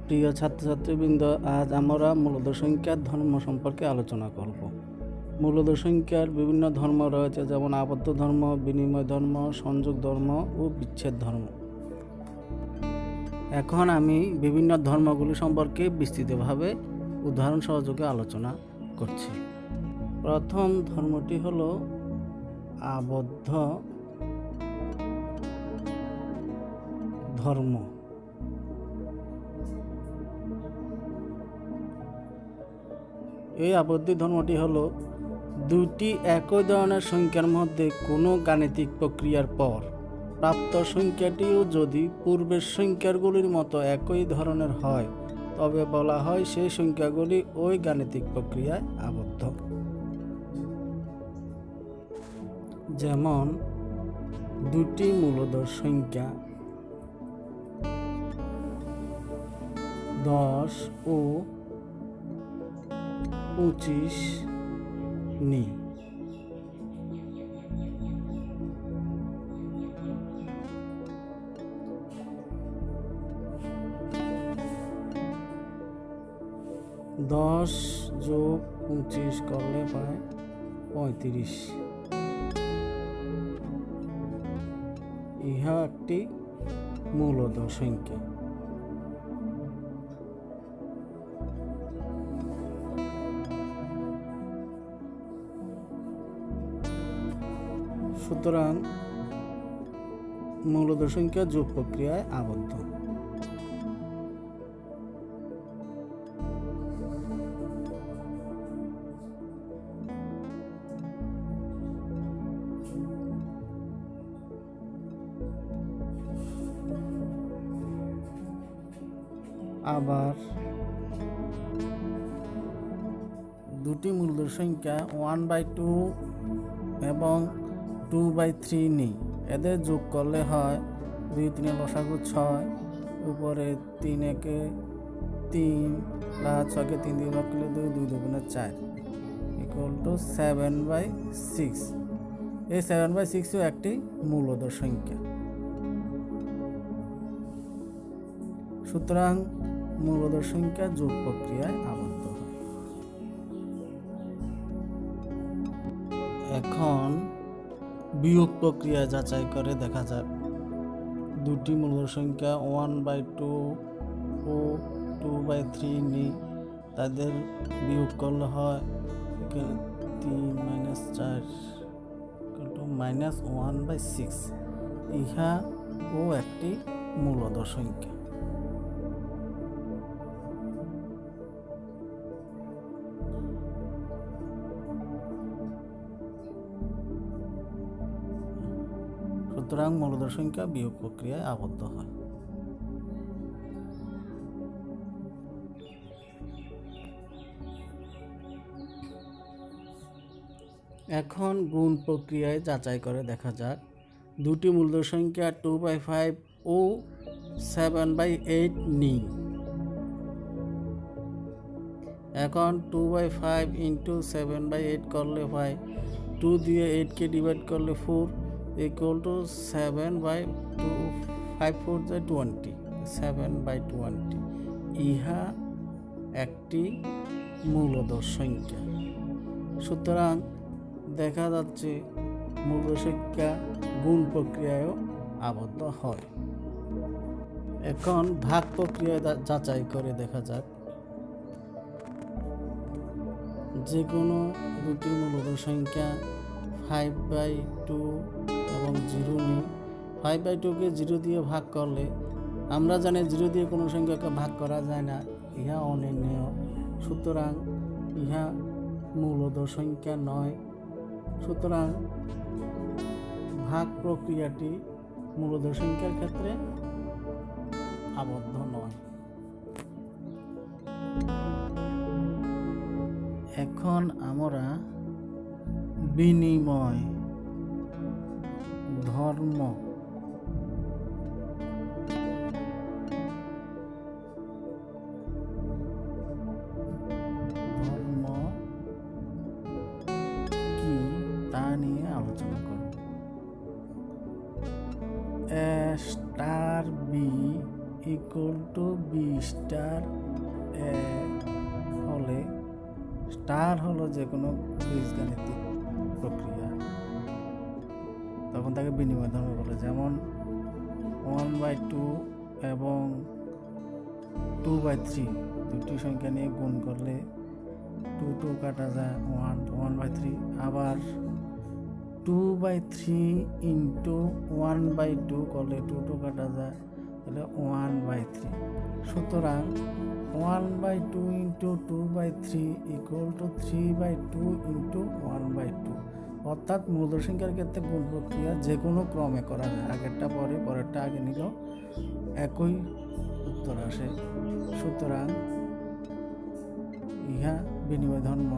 প্রিয় ছাত্রছাত্রীবৃন্দ, আজ আমরা মূলদ সংখ্যার ধর্ম সম্পর্কে আলোচনা করব। মূলদ সংখ্যার বিভিন্ন ধর্ম রয়েছে, যেমন আবদ্ধ ধর্ম, বিনিময় ধর্ম, সংযোগ ধর্ম ও বিচ্ছেদ ধর্ম। এখন আমি বিভিন্ন ধর্মগুলি সম্পর্কে বিস্তৃতভাবে উদাহরণ সহযোগে আলোচনা করছি। প্রথম ধর্মটি হল আবদ্ধ ধর্ম। এই আবদ্ধ ধর্মটি হলো দুটি একই ধরনের সংখ্যার মধ্যে কোনো গাণিতিক প্রক্রিয়ার পর প্রাপ্ত সংখ্যাটিও যদি পূর্বের সংখ্যাগুলির মতো একই ধরনের হয়, তবে বলা হয় সেই সংখ্যাগুলি ওই গাণিতিক প্রক্রিয়ায় আবদ্ধ। যেমন দুটি মূলদ সংখ্যা 10 ও 25 নিই। দশ যোগ 25 করলে পায় 35। ইহা একটি মূলদ সংখ্যা। সুতরাং মূলদ সংখ্যা যোগ প্রক্রিয়ায় আবদ্ধ। আবার দুটি মূলদ সংখ্যা 1/2 এবং 2/3 নিই। এদের যোগ করলে হয় 2 3 লসাগু 6, উপরে 3 একে 3, প্লাস 6কে 3 দিয়ে ভাগ করলে 2, 2 দুগুণে 4 ইকুয়াল টু 7/6। এই 7/6ও একটি মূলদ সংখ্যা। সুতরাং মূলদ সংখ্যা যোগ প্রক্রিয়ায় আবদ্ধ হয়। এখন বিয়োগ প্রক্রিয়া যাচাই করে দেখা যাক। দুটি মূলদ সংখ্যা 1/2 ও 2/3 নিই। তাদের বিয়োগ করলে হয় 3 - 4 -1/6। ইহা ও একটি মূলদ সংখ্যা। সুতরাং মূলদ সংখ্যা বিয়োগ প্রক্রিয়ায় আবদ্ধ হয়। এখন গুণ প্রক্রিয়ায় যাচাই করে দেখা যাক। দুটি মূলদ সংখ্যা 2/5 ও 7/8 নিই। এখন 2/5 ইন্টু 7/8 করলে হয় 2 দিয়ে 8কে ডিভাইড করলে 4 ইকুয়াল টু 7/2, 5 4 20, 7/20। ইহা একটি মূলদ সংখ্যা। সুতরাং দেখা যাচ্ছে মূলদ সংখ্যা গুণ প্রক্রিয়ায়ও আবদ্ধ হয়। এখন ভাগ প্রক্রিয়া যাচাই করে দেখা যাক। যে কোনো দুটি মূলদ সংখ্যা 5/2 এবং 0 নিই। 5/2কে 0 দিয়ে ভাগ করলে, আমরা জানি 0 দিয়ে কোনো সংখ্যাকে ভাগ করা যায় না, ইহা অনির্ণেয়। সুতরাং ইহা মূলদ সংখ্যা নয়। সুতরাং ভাগ প্রক্রিয়াটি মূলদ সংখ্যার ক্ষেত্রে আবদ্ধ নয়। এখন আমরা বিনিময় ধর্ম কি তা নিয়ে আলোচনা করব। A * B equal to B star হলে স্টার হলো যে কোনো বীজগাণিতিক প্রক্রিয়া, তখন তাকে বিনিময় ধর্ম বলে। যেমন 1/2 এবং 2/3 দুটি সংখ্যা নিয়ে গুণ করলে 2 কাটা যায় 1/3। আবার 2/3 ইন্টু 1/2 করলে 2 কাটা যায়, তাহলে 1/3। সুতরাং 1/2 ইন্টু 2/3 ইকুয়াল টু 3/2 ইন্টু 1/2। অর্থাৎ মূলধন সংখ্যার ক্ষেত্রে গুণ প্রক্রিয়া যে কোনো ক্রমে করা যায়, আগেরটা পরে পরেরটা আগে নিল একই উত্তর আসে। সুতরাং ইহা বিনিময় ধর্ম।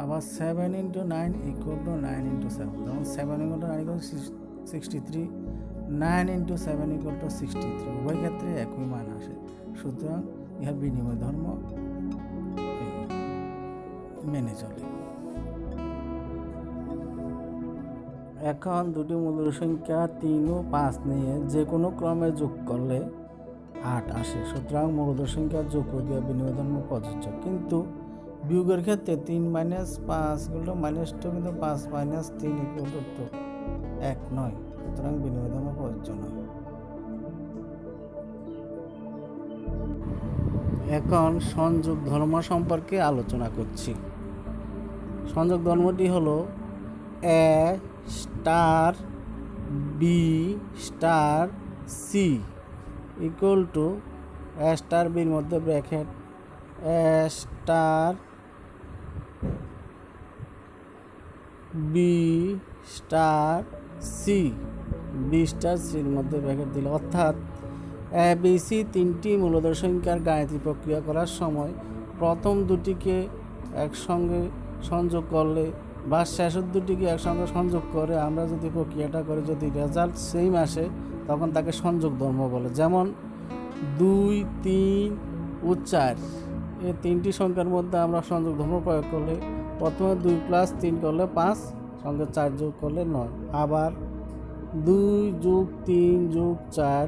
আবার 7 ইন্টু 9 ইকুয়াল টু 9 ইন্টু 7, যেমন 7 equal to 9 equal 63, 9 into 7 equal to 63, উভয় ক্ষেত্রে একই মান আসে। সুতরাং ইহা বিনিময় ধর্ম মেনে চলে। এখন দুটি মূলধন সংখ্যা 3 ও 5 নিয়ে যে কোনো ক্রমে যোগ করলে 8 আসে। সুতরাং মূলধন সংখ্যা যোগ প্রক্রিয়া বিনিময় ধর্ম প্রযোজ্য। কিন্তু বিয়োগের ক্ষেত্রে 3 - 5 ইকুয়াল টু -2, কিন্তু 5 - 3 ইকুয়াল টু 2, 1 নয়। সুতরাং বিনিময় ধর্ম প্রযোজ্য নয়। এখন সংযোগ ধর্ম সম্পর্কে আলোচনা করছি। সংযোগ ধর্মটি হলো A star B star C equal to A star বির মধ্যে bracket A star B star C, B star সির মধ্যে ব্র্যাকেট দিল। অর্থাৎ এ বি সি তিনটি মূলধন সংখ্যার গাণিতিক প্রক্রিয়া করার সময় প্রথম দুটিকে একসঙ্গে সংযোগ করলে বা শেষের দুটিকে একসঙ্গে সংযোগ করে আমরা যদি প্রক্রিয়াটা করি, যদি রেজাল্ট সেম আসে, তখন তাকে সংযোগ ধর্ম বলে। যেমন 2, 3 ও 4 এই তিনটি সংখ্যার মধ্যে আমরা সংযোগ ধর্ম প্রয়োগ করলে প্রথমে 2 + 3 করলে 5, সঙ্গে 4 যোগ করলে 9। আবার 2 + 3 + 4,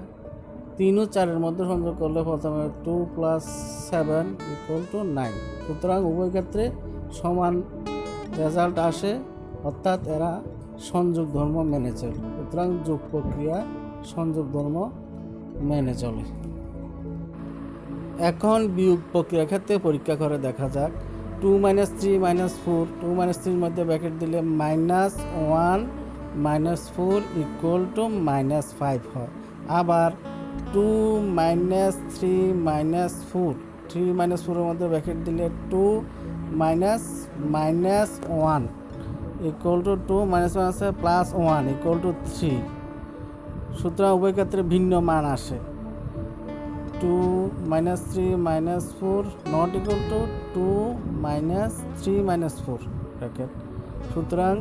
3 ও 4-এর মধ্যে সংযোগ করলে প্রথমে 2 + 7 = 9। সুতরাং উভয় ক্ষেত্রে সমান রেজাল্ট আসে, অর্থাৎ এরা সংযোগ ধর্ম মেনে চলে। সুতরাং যোগ প্রক্রিয়া সংযোগ ধর্ম মেনে চলে। এখন বিয়োগ প্রক্রিয়ার ক্ষেত্রে পরীক্ষা করে দেখা যাক। 2 - 3 - 4, 2 - 3 মধ্যে ব্র্যাকেট দিলে -1 - 4 ইকুয়াল টু -5 হয়। আবার 2 - 3 - 4, 3 - 4 এর মধ্যে ব্র্যাকেট দিলে 2 - -1 ইকুয়াল টু 2 - +1 ইকুয়াল টু 3। সুতরাং উভয় ক্ষেত্রে ভিন্ন মান আসে। 2 - 3 - 4 নট ইকুয়াল টু 2 - 3 - 4 ব্র্যাকেট। সুতরাং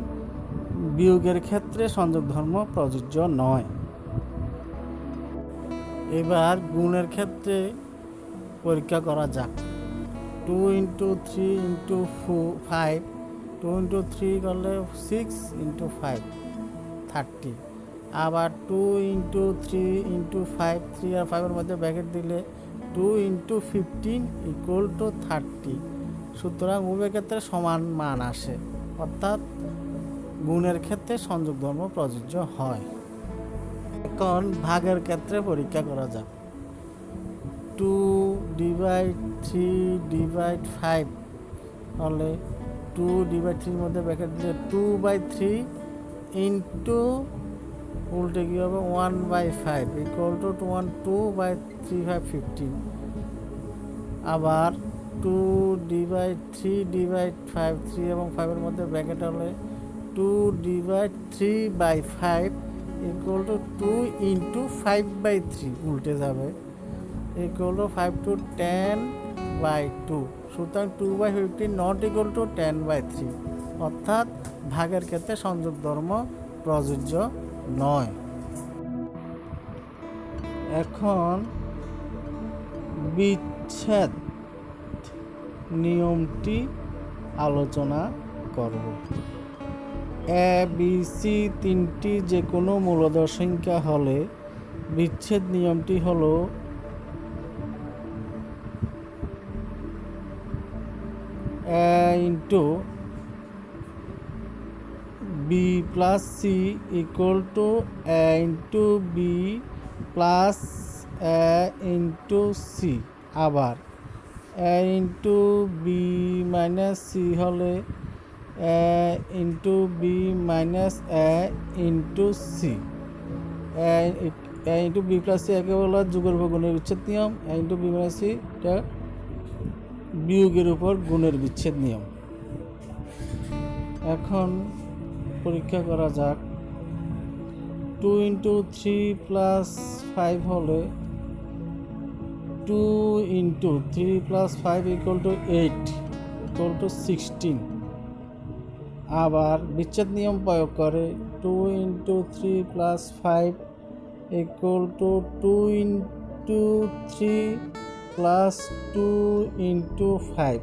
বিয়োগের ক্ষেত্রে সংযোগ ধর্ম প্রযোজ্য নয়। এবার গুণের ক্ষেত্রে পরীক্ষা করা যাক। 2 × 3 × 5, 2 × 3 করলে 6 × 5 30। আবার 2 × 3 × 5, 3 আর 5-এর মধ্যে ব্র্যাকেট দিলে 2 × 15 ইকুয়াল টু 30। সুতরাং উভয় ক্ষেত্রে সমান মান আসে, অর্থাৎ গুণের ক্ষেত্রে সংযোগ ধর্ম প্রযোজ্য হয়। এখন ভাগের ক্ষেত্রে পরীক্ষা করা যাক। 2/3/5 হলে 2/3-এর মধ্যে ব্র্যাকেট দিলে 2/3 ইন্টু উল্টে কী হবে 1/5 ইকুয়াল টু 2/3 15। আবার 2/3/5, 3 এবং 5-এর মধ্যে ব্র্যাকেট হলে 2/3/5 ইকুয়াল টু 2 ইন্টু 5/3 উল্টে যাবে ইকুয়াল টু 5 to 10/2। সুতরাং 2/15 নট ইকুয়াল টু 10/3, অর্থাৎ ভাগের ক্ষেত্রে সংযোগ ধর্ম প্রযোজ্য নয়। এখন বিচ্ছেদ নিয়মটি আলোচনা করব। এ বি সি তিনটি যে কোনো মূলধন সংখ্যা হলে বিচ্ছেদ নিয়মটি হলো a into B plus C equal to a into B plus a into C. আবার a into B minus C হলে a into B minus a into C. a into B plus C একে বলা যুগের উপর গুণের বিচ্ছেদ নিয়ম, a into B minus C এটা বিয়োগের উপর গুণের বিচ্ছেদ নিয়ম। এখন পরীক্ষা করা যাক। 2 ইন্টু 3 প্লাস 5 হলে 2 into 3 plus 5 equal to 8 equal to 16। আবার বিচ্ছেদ নিয়ম প্রয়োগ করে 2 into 3 plus 5 equal to 2 into 3 plus 2 into 5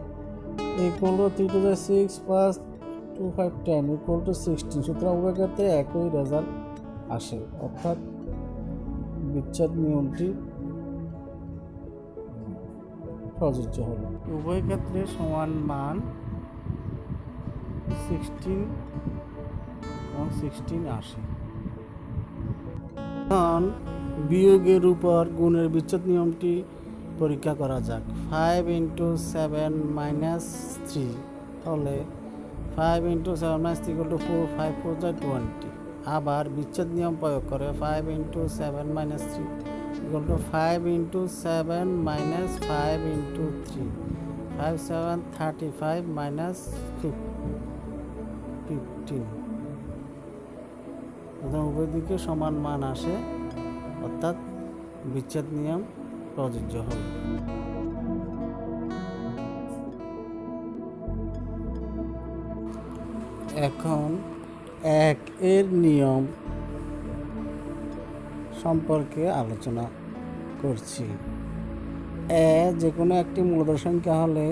equal to 3 to the 6 plus 2 5 10 equal to 16। সুতরাং উভয় ক্ষেত্রে একই রেজাল্ট আসে, অর্থাৎ বিচ্ছেদ নিয়মটি প্রযোজ্য হলো। উভয় ক্ষেত্রে সমান মান 16 এবং 16 আসে। এখন বিয়োগের উপর গুণের বিচ্ছেদ নিয়মটি পরীক্ষা করা যাক। 5 ইন্টু 7 মাইনাস 3 হলে 5 ইন্টু 7 মাইনাস 3 ইকুয়াল টু 4, 5 4 যায় 20। আবার বিচ্ছেদ নিয়ম প্রয়োগ করে 5 into 7 minus 3 equal to 5 into 7 minus 5 into 3, 5 7 35 minus 15। উভয় দিকে সমান মান আসে, অর্থাৎ বিচ্ছেদ নিয়ম প্রযোজ্য হবে। এখন 1 এর নিয়ম সম্পর্কে আলোচনা করছি। a যে কোনো একটি মূলধন সংখ্যা হলে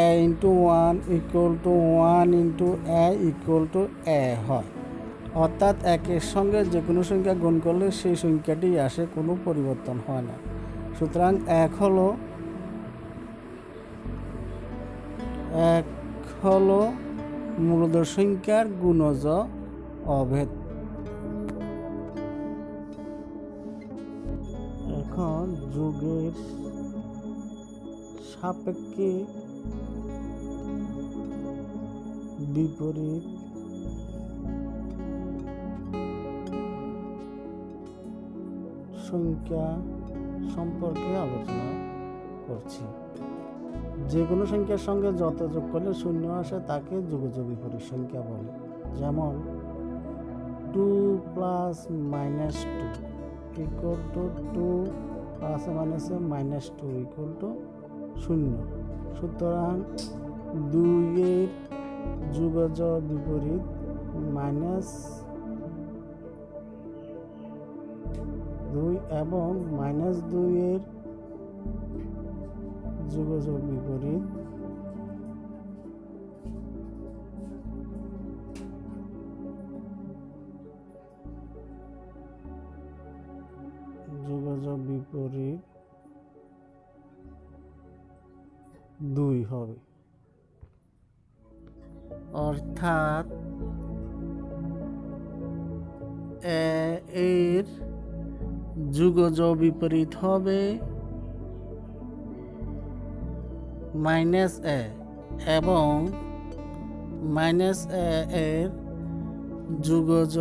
a into 1 equal to 1 into a equal to a হয়, অর্থাৎ 1 এর সঙ্গে যে কোনো সংখ্যা গুণ করলে সেই সংখ্যাটি আসে, কোনো পরিবর্তন হয় না। সুতরাং 1 হলো মূলধন সংখ্যার গুণজ অভেদ। এখন যুগের সাপেক্ষে বিপরীত সংখ্যা সম্পর্কে আলোচনা করছি। যে কোনো সংখ্যার সঙ্গে যত যোগ করলে শূন্য আসে তাকে যুগজ বিপরীত সংখ্যা বলে। যেমন 2 plus minus 2 equal to 2 plus মাইনাসে মাইনাস 2 ইকুয়াল টু 0। সুতরাং 2 এর যুগজ বিপরীত মাইনাস 2 এবং মাইনাস 2 এর যুগজ বিপরীত বিপরীত 2 হবে, অর্থাৎ এর যুগজ বিপরীত হবে মাইনাস a এবং মাইনাস a এর যুগজ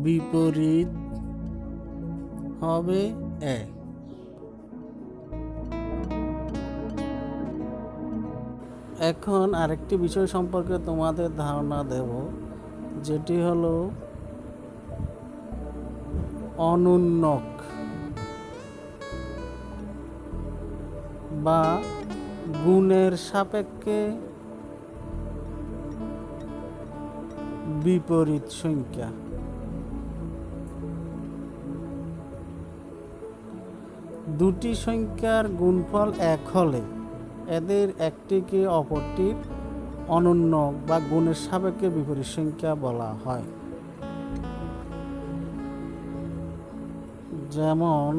বিপরীত হবে a। এখন আরেকটি বিষয় সম্পর্কে তোমাদের ধারণা দেব, যেটি হলো অনুন্নক বা গুণের সাপেক্ষে বিপরীত সংখ্যা। দুটি সংখ্যার গুণফল 1 হলে এদের একটিকে অপরটির অনুন্নক বা গুণের সাপেক্ষে বিপরীত সংখ্যা বলা হয়। যেমন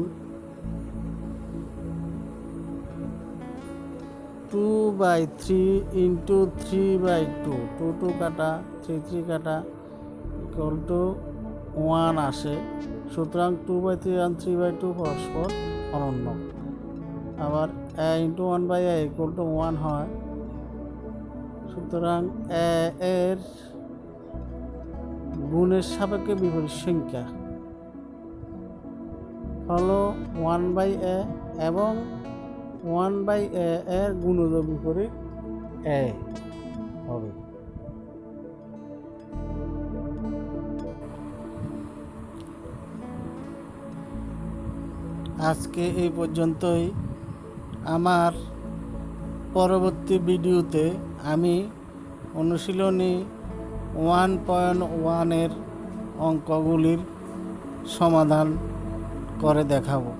2/3 ইন্টু 3/2, 2 কাটা 3 কাটা ইকুয়াল টু 1 আসে। সুতরাং 2/3 আর 3/2 পরস্পর অনন্য। আবার a into 1/a equal to 1 হয়। সুতরাং a এর গুণের সাপেক্ষে বিপরীত সংখ্যা হলো 1/a এবং 1/a এর গুণজ বিপরীত a হবে। আজকে এই পর্যন্তই। আমার পরবর্তী ভিডিওতে আমি অনুশীলনী 1.1 এর অঙ্কগুলির সমাধান করে দেখাবো।